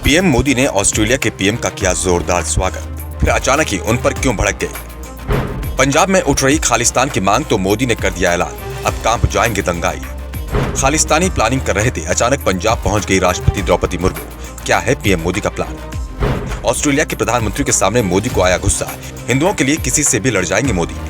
PM Modi ने Australia के PM का किया जोरदार स्वागत, फिर अचानक ही उन पर क्यों भड़क गए। पंजाब में उठ रही खालिस्तान की मांग तो मोदी ने कर दिया ऐलान, अब कांप जाएंगे दंगाई। खालिस्तानी प्लानिंग कर रहे थे, अचानक पंजाब पहुंच गई राष्ट्रपति द्रौपदी मुर्मू। क्या है पीएम मोदी का प्लान? ऑस्ट्रेलिया के प्रधानमंत्री के सामने मोदी को आया गुस्सा, हिंदुओं के लिए किसी से भी लड़ जाएंगे मोदी।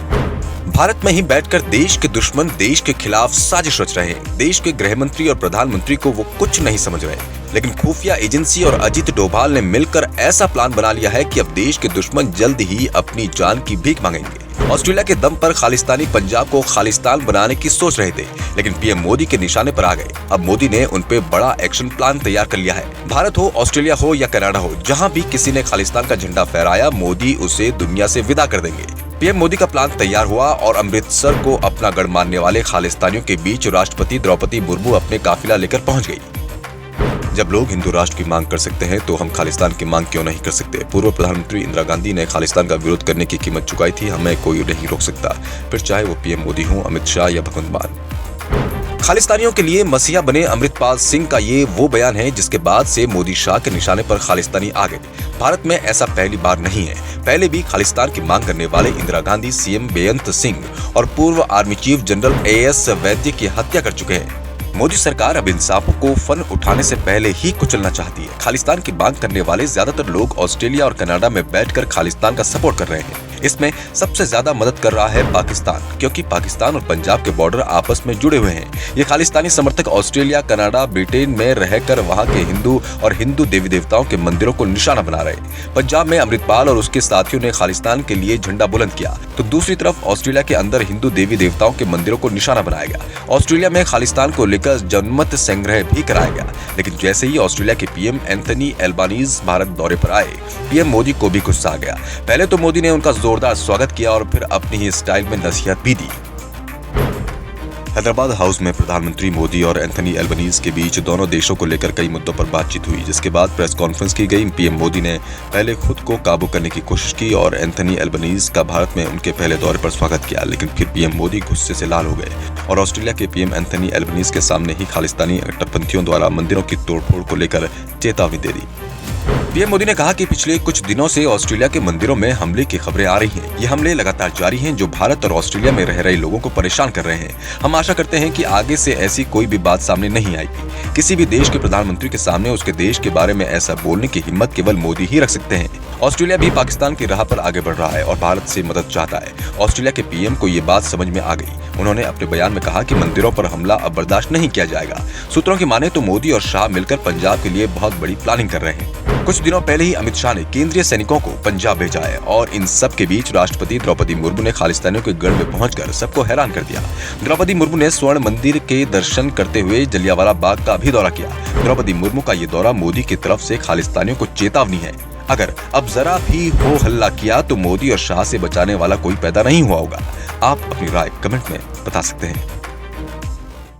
भारत में ही बैठकर देश के दुश्मन देश के खिलाफ साजिश रच रहे हैं। देश के गृह मंत्री और प्रधानमंत्री को वो कुछ नहीं समझ रहे, लेकिन खुफिया एजेंसी और अजीत डोभाल ने मिलकर ऐसा प्लान बना लिया है कि अब देश के दुश्मन जल्द ही अपनी जान की भीख मांगेंगे। ऑस्ट्रेलिया के दम पर खालिस्तानी पंजाब को खालिस्तान बनाने की सोच रहे थे, लेकिन पीएम मोदी के निशाने पर आ गए। अब मोदी ने उन पे बड़ा एक्शन प्लान तैयार कर लिया है। भारत हो, ऑस्ट्रेलिया हो या कनाडा हो, जहां भी किसी ने खालिस्तान का झंडा फहराया, मोदी उसे दुनिया से विदा कर देंगे। पीएम मोदी का प्लान तैयार हुआ और अमृतसर को अपना गढ़ मानने वाले खालिस्तानियों के बीच राष्ट्रपति द्रौपदी मुर्मू अपने काफिला लेकर पहुंच गई। जब लोग हिंदू राष्ट्र की मांग कर सकते हैं तो हम खालिस्तान की मांग क्यों नहीं कर सकते। पूर्व प्रधानमंत्री इंदिरा गांधी ने खालिस्तान का विरोध करने की कीमत चुकाई थी, हमें कोई नहीं रोक सकता, फिर चाहे वो पीएम मोदी हो, अमित शाह या भगवंत मान। खालिस्तानियों के लिए मसीहा बने अमृतपाल सिंह का ये वो बयान है जिसके बाद से मोदी शाह के निशाने पर खालिस्तानी आ गए। भारत में ऐसा पहली बार नहीं है, पहले भी खालिस्तान की मांग करने वाले इंदिरा गांधी, सीएम बेअंत सिंह और पूर्व आर्मी चीफ जनरल एएस वैद्य की हत्या कर चुके हैं। मोदी सरकार अब इन सांपों को फन उठाने से पहले ही कुचलना चाहती है। खालिस्तान की मांग करने वाले ज्यादातर लोग ऑस्ट्रेलिया और कनाडा में बैठकर खालिस्तान का सपोर्ट कर रहे हैं। इसमें सबसे ज्यादा मदद कर रहा है पाकिस्तान, क्योंकि पाकिस्तान और पंजाब के बॉर्डर आपस में जुड़े हुए हैं। ये खालिस्तानी समर्थक ऑस्ट्रेलिया, कनाडा, ब्रिटेन में रहकर वहां के हिंदू और हिंदू देवी देवताओं के मंदिरों को निशाना बना रहे। पंजाब में अमृतपाल और उसके साथियों ने खालिस्तान के लिए झंडा बुलंद किया, तो दूसरी तरफ ऑस्ट्रेलिया के अंदर हिंदू देवी देवताओं के मंदिरों को निशाना बनाया गया। ऑस्ट्रेलिया में खालिस्तान को लेकर जनमत संग्रह भी कराया गया, लेकिन जैसे ही ऑस्ट्रेलिया के पीएम एंथनी एल्बानीज भारत दौरे पर आए, पीएम मोदी को भी गुस्सा आ गया। पहले तो मोदी ने उनका जोरदार स्वागत किया और फिर अपनी ही स्टाइल में नसीहत भी दी। हैदराबाद हाउस में प्रधानमंत्री मोदी और एंथनी एल्बनीज के बीच दोनों देशों को लेकर कई मुद्दों पर बातचीत हुई, जिसके बाद प्रेस कॉन्फ्रेंस की गई। पीएम मोदी ने पहले खुद को काबू करने की कोशिश की और एंथनी एल्बनीज का भारत में उनके पहले दौरे पर स्वागत किया, लेकिन फिर पीएम मोदी गुस्से से लाल हो गए और ऑस्ट्रेलिया के पीएम एंथनी एल्बनीज के सामने ही खालिस्तानी कट्टरपंथियों द्वारा मंदिरों की तोड़फोड़ को लेकर चेतावनी दे दी। पीएम मोदी ने कहा कि पिछले कुछ दिनों से ऑस्ट्रेलिया के मंदिरों में हमले की खबरें आ रही हैं। ये हमले लगातार जारी हैं, जो भारत और ऑस्ट्रेलिया में रह रहे लोगों को परेशान कर रहे हैं। हम आशा करते हैं कि आगे से ऐसी कोई भी बात सामने नहीं आएगी। किसी भी देश के प्रधानमंत्री के सामने उसके देश के बारे में ऐसा बोलने की हिम्मत केवल मोदी ही रख सकते हैं। ऑस्ट्रेलिया भी पाकिस्तान की राह पर आगे बढ़ रहा है और भारत से मदद चाहता है। ऑस्ट्रेलिया के पीएम को ये बात समझ में आ गई। उन्होंने अपने बयान में कहा कि मंदिरों पर हमला अब बर्दाश्त नहीं किया जाएगा। सूत्रों की माने तो मोदी और शाह मिलकर पंजाब के लिए बहुत बड़ी प्लानिंग कर रहे हैं। कुछ दिनों पहले ही अमित शाह ने केंद्रीय सैनिकों को पंजाब भेजा है और इन सब के बीच राष्ट्रपति द्रौपदी मुर्मू ने खालिस्तानियों के गढ़ में पहुंचकर सबको हैरान कर दिया। द्रौपदी मुर्मू ने स्वर्ण मंदिर के दर्शन करते हुए जलियांवाला बाग का भी दौरा किया। द्रौपदी मुर्मू का ये दौरा मोदी की तरफ से खालिस्तानियों को चेतावनी है। अगर अब जरा भी हो हल्ला किया तो मोदी और शाह से बचाने वाला कोई पैदा नहीं हुआ होगा। आप अपनी राय कमेंट में बता सकते हैं।